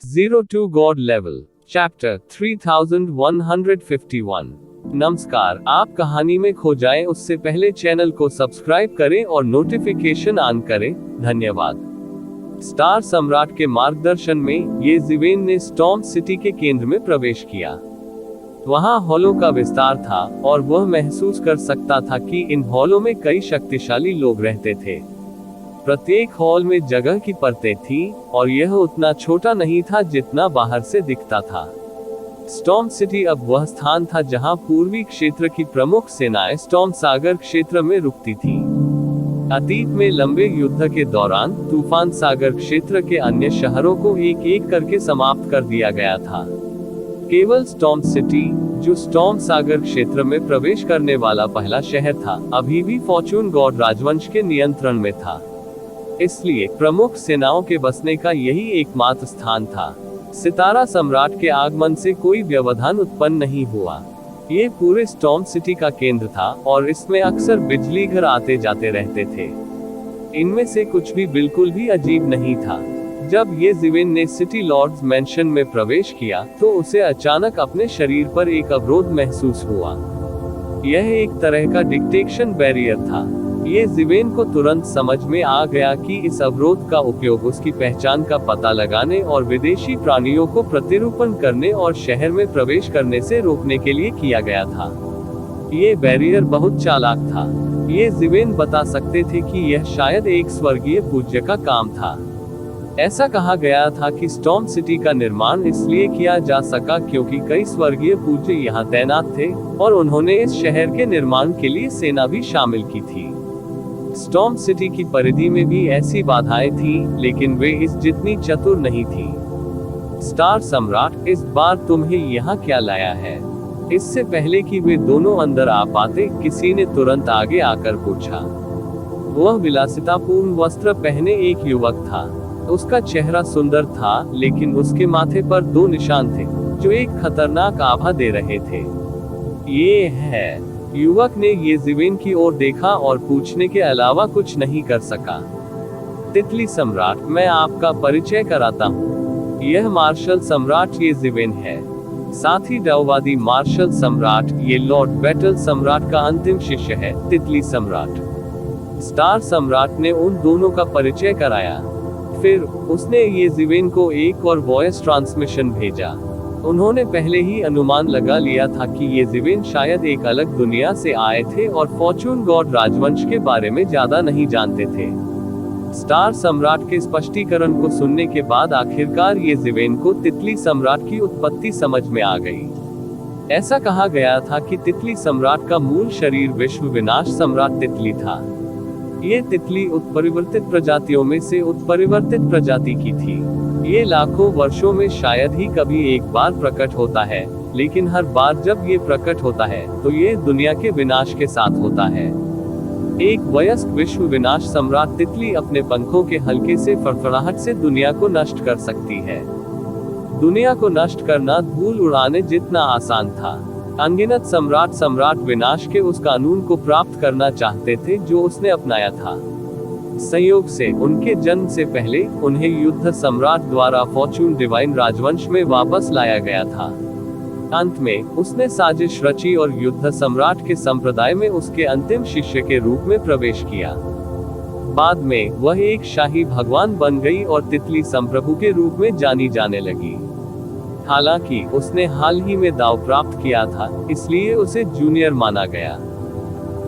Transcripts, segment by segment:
Zero to God Level, Chapter 3151। नमस्कार, आप कहानी में खो जाएं उससे पहले चैनल को सब्सक्राइब करें और नोटिफिकेशन ऑन करें। धन्यवाद। स्टार सम्राट के मार्गदर्शन में येज़िवेन ने स्टॉर्म सिटी के केंद्र में प्रवेश किया। वहां हॉलों का विस्तार था और वह महसूस कर सकता था कि इन हॉलों में कई शक्तिशाली लोग रहते थे। प्रत्येक हॉल में जगह की परतें थीं, और यह उतना छोटा नहीं था जितना बाहर से दिखता था। स्टॉर्म सिटी अब वह स्थान था जहां पूर्वी क्षेत्र की प्रमुख सेनाएं स्टॉर्म सागर क्षेत्र में रुकती थीं। अतीत में लंबे युद्ध के दौरान तूफान सागर क्षेत्र के अन्य शहरों को एक एक करके समाप्त कर दिया गया था। केवल स्टॉर्म सिटी, जो स्टॉर्म सागर क्षेत्र में प्रवेश करने वाला पहला शहर था, अभी भी फॉर्चून गॉड राजवंश के नियंत्रण में था। इसलिए प्रमुख सेनाओं के बसने का यही एकमात्र स्थान था। सितारा सम्राट के आगमन से कोई व्यवधान उत्पन्न नहीं हुआ। ये पूरे स्टॉर्म सिटी का केंद्र था और इसमें अक्सर बिजली घर आते जाते रहते थे। इनमें से कुछ भी बिल्कुल भी अजीब नहीं था। जब येज़िवेन ने सिटी लॉर्ड्स मैंशन में प्रवेश किया तो उसे अचानक अपने शरीर पर एक अवरोध महसूस हुआ। यह एक तरह का डिटेक्शन बैरियर था। येज़िवेन को तुरंत समझ में आ गया कि इस अवरोध का उपयोग उसकी पहचान का पता लगाने और विदेशी प्राणियों को प्रतिरूपण करने और शहर में प्रवेश करने से रोकने के लिए किया गया था। ये बैरियर बहुत चालाक था। येज़िवेन बता सकते थे कि यह शायद एक स्वर्गीय पूज्य का काम था। ऐसा कहा गया था कि स्टॉर्म सिटी का निर्माण इसलिए किया जा सका क्योंकि कई स्वर्गीय पूज्य यहाँ तैनात थे और उन्होंने इस शहर के निर्माण के लिए सेना भी शामिल की थी। स्टॉर्म सिटी की परिधि में भी ऐसी बाधाएं थीं, लेकिन वे इस जितनी चतुर नहीं थी। स्टार सम्राट, इस बार तुम्हें यहाँ क्या लाया है? इससे पहले कि वे दोनों अंदर आ पाते, किसी ने तुरंत आगे आकर पूछा। वह विलासितापूर्ण वस्त्र पहने एक युवक था। उसका चेहरा सुंदर था, लेकिन उसके माथे पर दो निशान थे जो एक खतरनाक आभा दे रहे थे। ये है। युवक ने येज़िवेन की ओर देखा और पूछने के अलावा कुछ नहीं कर सका। तितली सम्राट, मैं आपका परिचय कराता हूँ। यह मार्शल सम्राट येज़िवेन है। साथ ही डववादी मार्शल सम्राट, ये लॉर्ड बैटल सम्राट का अंतिम शिष्य है, तितली सम्राट। स्टार सम्राट ने उन दोनों का परिचय कराया। फिर उसने येज़िवेन को एक और वॉइस ट्रांसमिशन भेजा। उन्होंने पहले ही अनुमान लगा लिया था कि येज़िवेन शायद एक अलग दुनिया से आए थे और फॉर्चून गॉड राजवंश के बारे में ज्यादा नहीं जानते थे। स्टार सम्राट के स्पष्टीकरण को सुनने के बाद आखिरकार येज़िवेन को तितली सम्राट की उत्पत्ति समझ में आ गई। ऐसा कहा गया था कि तितली सम्राट का मूल शरीर विश्व विनाश सम्राट तितली था। ये तितली उत्परिवर्तित प्रजातियों में से उत्परिवर्तित प्रजाति की थी। ये लाखों वर्षों में शायद ही कभी एक बार प्रकट होता है, लेकिन हर बार जब ये प्रकट होता है तो ये दुनिया के विनाश के साथ होता है। एक वयस्क विश्व विनाश सम्राट तितली अपने पंखों के हल्के से फड़फड़ाहट से दुनिया को नष्ट कर सकती है। दुनिया को नष्ट करना धूल उड़ाने जितना आसान था। अनगिनत सम्राट विनाश के उस कानून को प्राप्त करना चाहते थे जो उसने अपनाया था। संयोग से उनके जन्म से पहले उन्हें युद्ध सम्राट द्वारा फॉर्चून डिवाइन राजवंश में वापस लाया गया था। अंत में उसने साजिश रची और युद्ध सम्राट के संप्रदाय में उसके अंतिम शिष्य के रूप में प्रवेश किया। बाद में वह एक शाही भगवान बन गई और तितली संप्रभु के रूप में जानी जाने लगी। हालांकि उसने हाल ही में दाव प्राप्त किया था, इसलिए उसे जूनियर माना गया।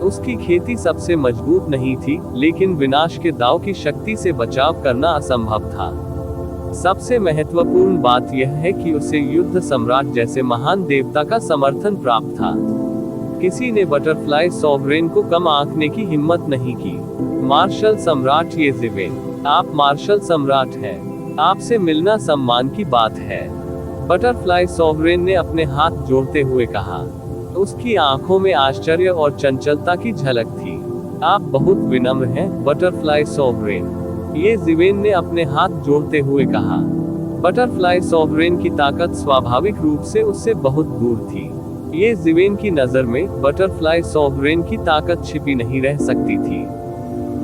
उसकी खेती सबसे मजबूत नहीं थी, लेकिन विनाश के दाव की शक्ति से बचाव करना असंभव था। सबसे महत्वपूर्ण बात यह है कि उसे युद्ध सम्राट जैसे महान देवता का समर्थन प्राप्त था। किसी ने बटरफ्लाई सॉवरेन को कम आंकने की हिम्मत नहीं की। मार्शल सम्राट येज़िवेन, आप मार्शल सम्राट हैं। आपसे मिलना सम्मान की बात है। बटरफ्लाई सॉवरेन ने अपने हाथ जोड़ते हुए कहा। उसकी आंखों में आश्चर्य और चंचलता की झलक थी। आप बहुत विनम्र हैं, बटरफ्लाई सॉवरेन। येज़िवेन ने अपने हाथ जोड़ते हुए कहा। बटरफ्लाई सॉवरेन की ताकत स्वाभाविक रूप से उससे बहुत दूर थी। येज़िवेन की नजर में बटरफ्लाई सॉवरेन की ताकत छिपी नहीं रह सकती थी।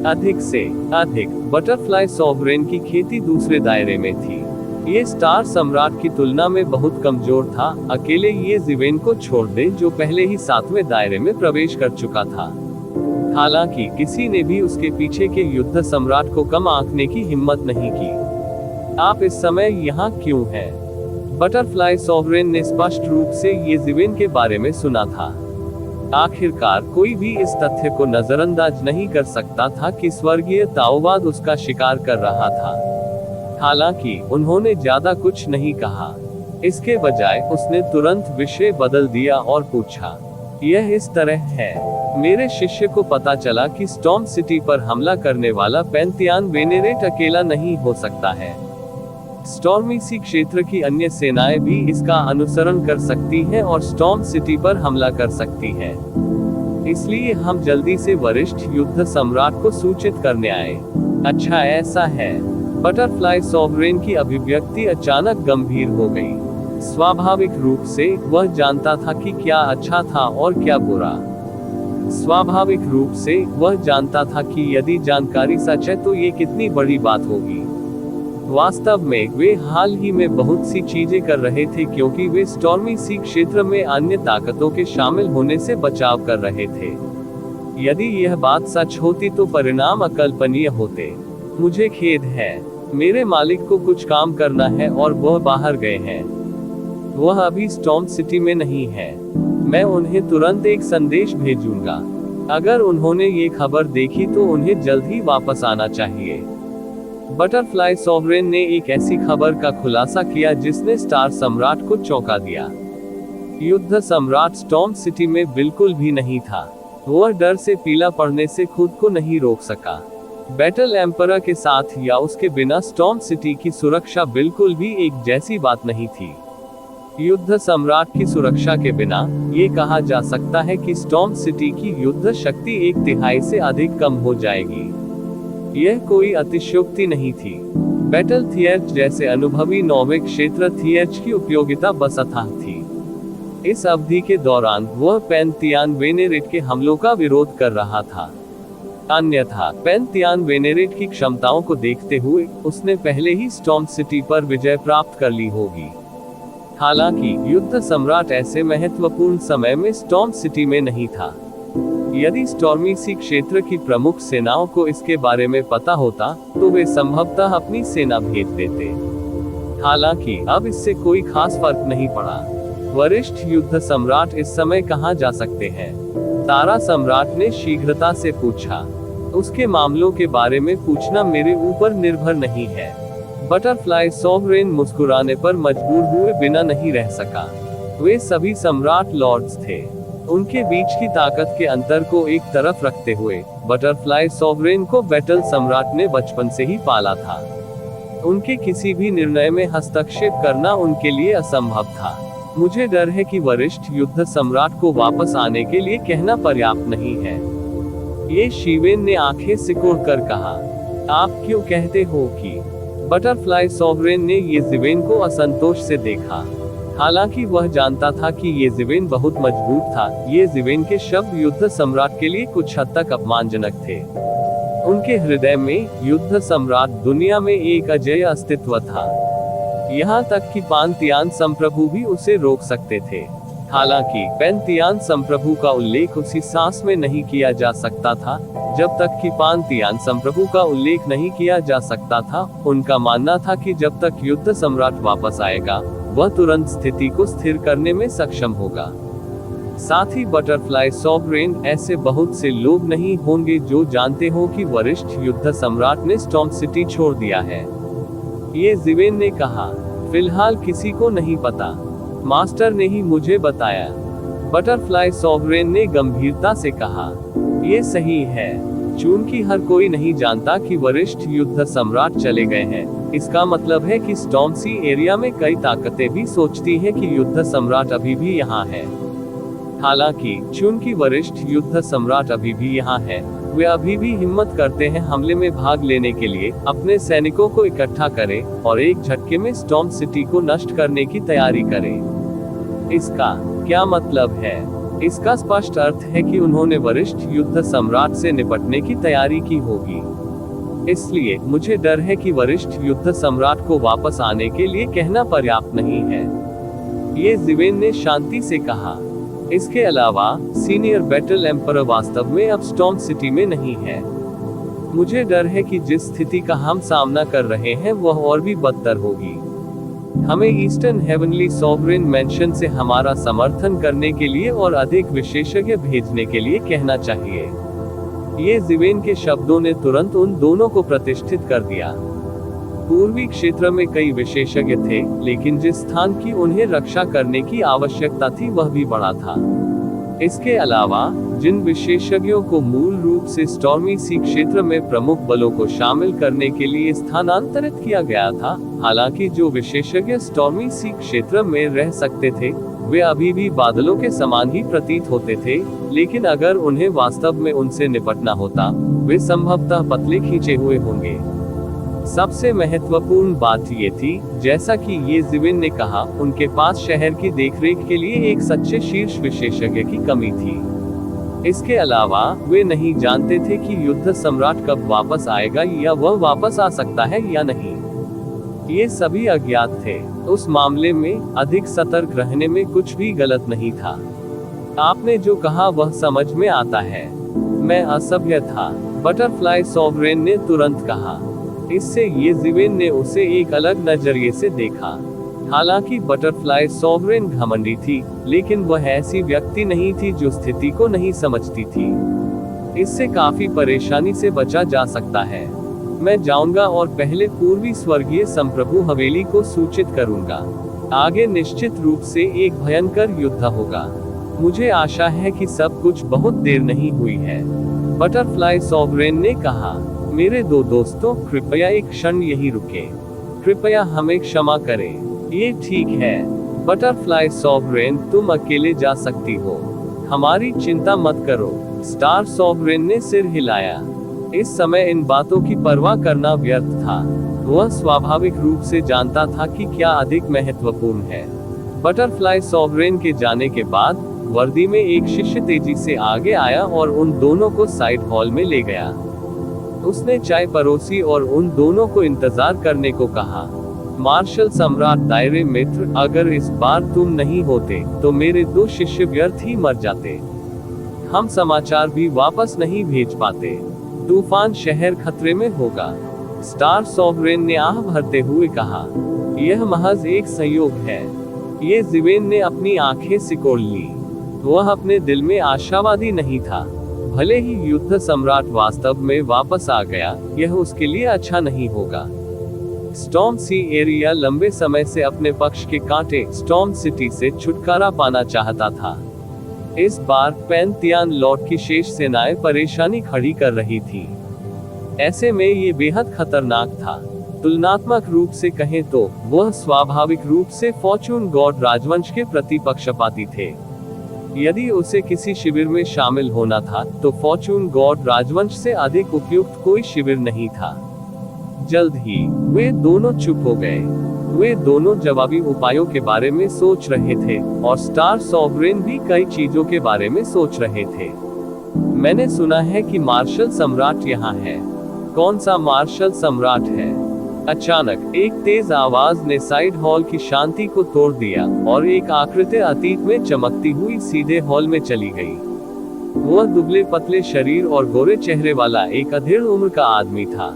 अधिक से अधिक बटरफ्लाई सॉवरेन की खेती दूसरे दायरे में थी। ये स्टार सम्राट की तुलना में बहुत कमजोर था, अकेले ये ज़िवेन को छोड़ दे जो पहले ही 7वें दायरे में प्रवेश कर चुका था। हालांकि किसी ने भी उसके पीछे के युद्ध सम्राट को कम आंकने की हिम्मत नहीं की। आप इस समय यहाँ क्यों हैं? बटरफ्लाई सॉवरेन ने स्पष्ट रूप से ये ज़िवेन के बारे में सुना था। आखिरकार कोई भी इस तथ्य को नजरअंदाज नहीं कर सकता था कि स्वर्गीय ताओवाद उसका शिकार कर रहा था। हालांकि उन्होंने ज्यादा कुछ नहीं कहा। इसके बजाय उसने तुरंत विषय बदल दिया और पूछा, यह इस तरह है, मेरे शिष्य को पता चला कि स्टॉर्म सिटी पर हमला करने वाला पैंथियॉन वेनेरेट अकेला नहीं हो सकता है। स्टॉर्मी सी क्षेत्र की अन्य सेनाएं भी इसका अनुसरण कर सकती हैं और स्टॉर्म सिटी पर हमला कर सकती हैं। इसलिए हम जल्दी से वरिष्ठ युद्ध सम्राट को सूचित करने आए। अच्छा ऐसा है। बटरफ्लाई सॉवरेन की अभिव्यक्ति अचानक गंभीर हो गई। स्वाभाविक रूप से वह जानता था कि क्या अच्छा था और क्या बुरा। स्वाभाविक रूप से वह जानता था कि यदि जानकारी सच है तो ये कितनी बड़ी बात होगी। वास्तव में वे हाल ही में बहुत सी चीजें कर रहे थे क्योंकि वे स्टॉर्मी सी क्षेत्र में अन्य ताकतों के शामिल होने से बचाव कर रहे थे। यदि यह बात सच होती तो परिणाम अकल्पनीय होते। मुझे खेद है, मेरे मालिक को कुछ काम करना है और वह बाहर गए हैं। वह अभी स्टॉर्म सिटी में नहीं है। मैं उन्हें तुरंत एक संदेश भेजूंगा। अगर उन्होंने ये खबर देखी तो उन्हें जल्द ही वापस आना चाहिए। बटरफ्लाई सॉवरेन ने एक ऐसी खबर का खुलासा किया जिसने स्टार सम्राट को चौंका दिया। युद्ध सम्राट स्टॉर्म सिटी में बिल्कुल भी नहीं था। वह डर से पीला पड़ने से खुद को नहीं रोक सका। बैटल एम्परर के साथ या उसके बिना स्टॉर्म सिटी की सुरक्षा बिल्कुल भी एक जैसी बात नहीं थी। युद्ध सम्राट की सुरक्षा के बिना ये कहा जा सकता है कि स्टॉर्म सिटी की युद्ध शक्ति 1/3 से अधिक कम हो जाएगी। यह कोई अतिशयोक्ति नहीं थी। बैटल थिएटर जैसे अनुभवी नौवें क्षेत्र थिएटर की उपयोगिता बस अथाह थी। इस अवधि के दौरान वह पैंथियॉन वेनेरेट के हमलों का विरोध कर रहा था। अन्यथा पैंथियॉन वेनेरेट की क्षमताओं को देखते हुए उसने पहले ही स्टॉर्म सिटी पर विजय प्राप्त कर ली होगी। हालांकि युद्ध सम्राट ऐसे महत्वपूर्ण समय में स्टॉर्म सिटी में नहीं था। यदि स्टॉर्मी सी क्षेत्र की प्रमुख सेनाओं को इसके बारे में पता होता तो वे संभवतः अपनी सेना भेज देते। हालांकि अब इससे कोई खास फर्क नहीं पड़ा। वरिष्ठ युद्ध सम्राट इस समय कहां जा सकते हैं? तारा सम्राट ने शीघ्रता से पूछा। उसके मामलों के बारे में पूछना मेरे ऊपर निर्भर नहीं है। बटरफ्लाई सॉवरेन मुस्कुराने पर मजबूर हुए बिना नहीं रह सका। वे सभी सम्राट लॉर्ड्स थे। उनके बीच की ताकत के अंतर को एक तरफ रखते हुए बटरफ्लाई सॉवरेन को बैटल सम्राट ने बचपन से ही पाला था। उनके किसी भी निर्णय में हस्तक्षेप करना उनके लिए असंभव था। मुझे डर है कि वरिष्ठ युद्ध सम्राट को वापस आने के लिए कहना पर्याप्त नहीं है। ये शीवेन ने आंखें सिकोड़कर कहा। आप क्यों कहते हो कि? बटरफ्लाई सॉवरेन ने ये ज़िवेन को असंतोष से देखा। हालांकि वह जानता था कि ये ज़िवेन बहुत मजबूत था। ये ज़िवेन के शब्द युद्ध सम्राट के लिए कुछ हद तक अपमानजनक थे। उनके हृदय में युद्ध सम्राट दुनिया में एक अजेय अस्तित्व था। यहाँ तक कि पैंथियॉन संप्रभु भी उसे रोक सकते थे। हालांकि पैंथियॉन संप्रभु का उल्लेख उसी सांस में नहीं किया जा सकता था जब तक कि पैंथियॉन संप्रभु का उल्लेख नहीं किया जा सकता था। उनका मानना था कि जब तक युद्ध सम्राट वापस आएगा वह तुरंत स्थिति को स्थिर करने में सक्षम होगा। साथ ही बटरफ्लाई सॉवरेन ऐसे बहुत से लोग नहीं होंगे जो जानते हो कि वरिष्ठ युद्ध सम्राट ने स्टॉर्म सिटी छोड़ दिया है। ये ज़िवेन ने कहा। फिलहाल किसी को नहीं पता। मास्टर ने ही मुझे बताया। बटरफ्लाई सॉवरेन ने गंभीरता से कहा। ये सही है। चूंकि हर कोई नहीं जानता कि वरिष्ठ युद्ध सम्राट चले गए हैं, इसका मतलब है कि स्टॉर्म सी एरिया में कई ताकतें भी सोचती हैं कि युद्ध सम्राट अभी भी यहाँ है। हालांकि चूंकि वरिष्ठ युद्ध सम्राट अभी भी यहाँ है, वे अभी भी हिम्मत करते हैं हमले में भाग लेने के लिए अपने सैनिकों को इकट्ठा करें और एक झटके में स्टॉर्म सिटी को नष्ट करने की तैयारी करें। इसका क्या मतलब है? इसका स्पष्ट अर्थ है कि उन्होंने वरिष्ठ युद्ध सम्राट से निपटने की तैयारी की होगी। इसलिए मुझे डर है कि वरिष्ठ युद्ध सम्राट को वापस आने के लिए कहना पर्याप्त नहीं है, ये ज़िवेन ने शांति से कहा। इसके अलावा सीनियर बैटल एम्परर वास्तव में अब स्टॉर्म सिटी में नहीं है। मुझे डर है कि जिस स्थिति का हम सामना कर रहे हैं वह और भी बदतर होगी। हमें ईस्टर्न हेवनली सॉवरेन मेंशन से हमारा समर्थन करने के लिए और अधिक विशेषज्ञ भेजने के लिए कहना चाहिए। ये ज़िवेन के शब्दों ने तुरंत उन दोनों को प्रतिष्ठित कर दिया। पूर्वी क्षेत्र में कई विशेषज्ञ थे, लेकिन जिस स्थान की उन्हें रक्षा करने की आवश्यकता थी वह भी बड़ा था। इसके अलावा जिन विशेषज्ञों को मूल रूप से स्टॉर्मी सी क्षेत्र में प्रमुख बलों को शामिल करने के लिए स्थानांतरित किया गया था, हालांकि जो विशेषज्ञ स्टॉर्मी सी क्षेत्र में रह सकते थे वे अभी भी बादलों के समान ही प्रतीत होते थे, लेकिन अगर उन्हें वास्तव में उनसे निपटना होता वे संभवतः पतले खींचे हुए होंगे। सबसे महत्वपूर्ण बात ये थी, जैसा कि ये ज़िवेन ने कहा, उनके पास शहर की देखरेख के लिए एक सच्चे शीर्ष विशेषज्ञ की कमी थी। इसके अलावा वे नहीं जानते थे कि युद्ध सम्राट कब वापस आएगा या वह वापस आ सकता है या नहीं। ये सभी अज्ञात थे। उस मामले में अधिक सतर्क रहने में कुछ भी गलत नहीं था। आपने जो कहा वह समझ में आता है। मैं असभ्य था, बटरफ्लाई सॉवरेन ने तुरंत कहा। इससे ये ज़िवेन ने उसे एक अलग नजरिए से देखा। हालांकि बटरफ्लाई सॉवरेन घमंडी थी, लेकिन वह ऐसी व्यक्ति नहीं थी जो स्थिति को नहीं समझती थी। इससे काफी परेशानी से बचा जा सकता है। मैं जाऊंगा और पहले पूर्वी स्वर्गीय संप्रभु हवेली को सूचित करूंगा। आगे निश्चित रूप से एक भयंकर युद्ध होगा। मुझे आशा है कि सब कुछ बहुत देर नहीं हुई है, बटरफ्लाई सॉवरेन ने कहा। मेरे दो दोस्तों, कृपया एक क्षण यहीं रुके। कृपया हमें क्षमा करें। ये ठीक है बटरफ्लाई सॉवरेन, तुम अकेले जा सकती हो। हमारी चिंता मत करो। स्टार सॉवरेन ने सिर हिलाया। इस समय इन बातों की परवाह करना व्यर्थ था। वह स्वाभाविक रूप से जानता था कि क्या अधिक महत्वपूर्ण है। बटरफ्लाई सॉवरेन के जाने के बाद वर्दी में एक शिष्य तेजी से आगे आया और उन दोनों को साइड हॉल में ले गया। उसने चाय परोसी और उन दोनों को इंतजार करने को कहा। मार्शल सम्राट दायरे मित्र, अगर इस बार तुम नहीं होते तो मेरे दो शिष्य व्यर्थ ही मर जाते। हम समाचार भी वापस नहीं भेज पाते। तूफान शहर खतरे में होगा। स्टार सॉवरेन ने आह भरते हुए कहा। यह महज एक संयोग है। ये ज़िवेन ने अपनी आंखें सिकोड़ ली। वह अपने दिल में आशावादी नहीं था। भले ही युद्ध सम्राट वास्तव में वापस आ गया, यह उसके लिए अच्छा नहीं होगा। स्टॉर्म सी एरिया लंबे समय से अपने पक्ष के कांटे स्टॉर्म सिटी से छुटकारा पाना चाहता था। इस बार पैंथियन लॉर्ड की शेष सेनाएं परेशानी खड़ी कर रही थी। ऐसे में ये बेहद खतरनाक था। तुलनात्मक रूप से कहें तो वह स्वाभाविक रूप से फॉर्चून गॉड राजवंश के प्रति पक्षपाती थे। यदि उसे किसी शिविर में शामिल होना था तो फॉर्चून गॉड राजवंश से अधिक उपयुक्त कोई शिविर नहीं था। जल्द ही वे दोनों चुप हो गए। वे दोनों जवाबी उपायों के बारे में सोच रहे थे और स्टार सॉवरेन भी कई चीजों के बारे में सोच रहे थे। मैंने सुना है कि मार्शल सम्राट यहाँ है। कौन सा मार्शल सम्राट है? अचानक एक तेज आवाज ने साइड हॉल की शांति को तोड़ दिया और एक आकृति अतीत में चमकती हुई सीधे हॉल में चली गई। वह दुबले पतले शरीर और गोरे चेहरे वाला एक अधेड़ उम्र का आदमी था।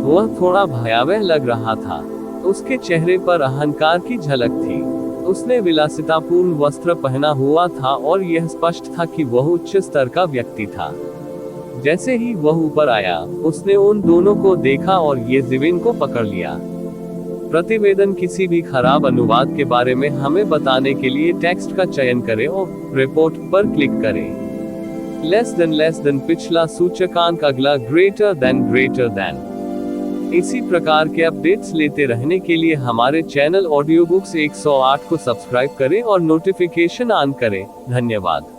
वह थोड़ा भयावह लग रहा था। उसके चेहरे पर अहंकार की झलक थी। उसने विलासितापूर्ण वस्त्र पहना हुआ था और यह स्पष्ट था कि वह उच्च स्तर का व्यक्ति था। जैसे ही वह ऊपर आया, उसने उन दोनों को देखा और ये ज़िवेन को पकड़ लिया। प्रतिवेदन किसी भी खराब अनुवाद के बारे में हमें बताने के लिए टेक्स्ट का चयन करें और रिपोर्ट पर क्लिक करें। लेस देन पिछला सूचकांक, अगला ग्रेटर देन। इसी प्रकार के अपडेट्स लेते रहने के लिए हमारे चैनल ऑडियो बुक्स 108 को सब्सक्राइब करें और नोटिफिकेशन ऑन करें। धन्यवाद।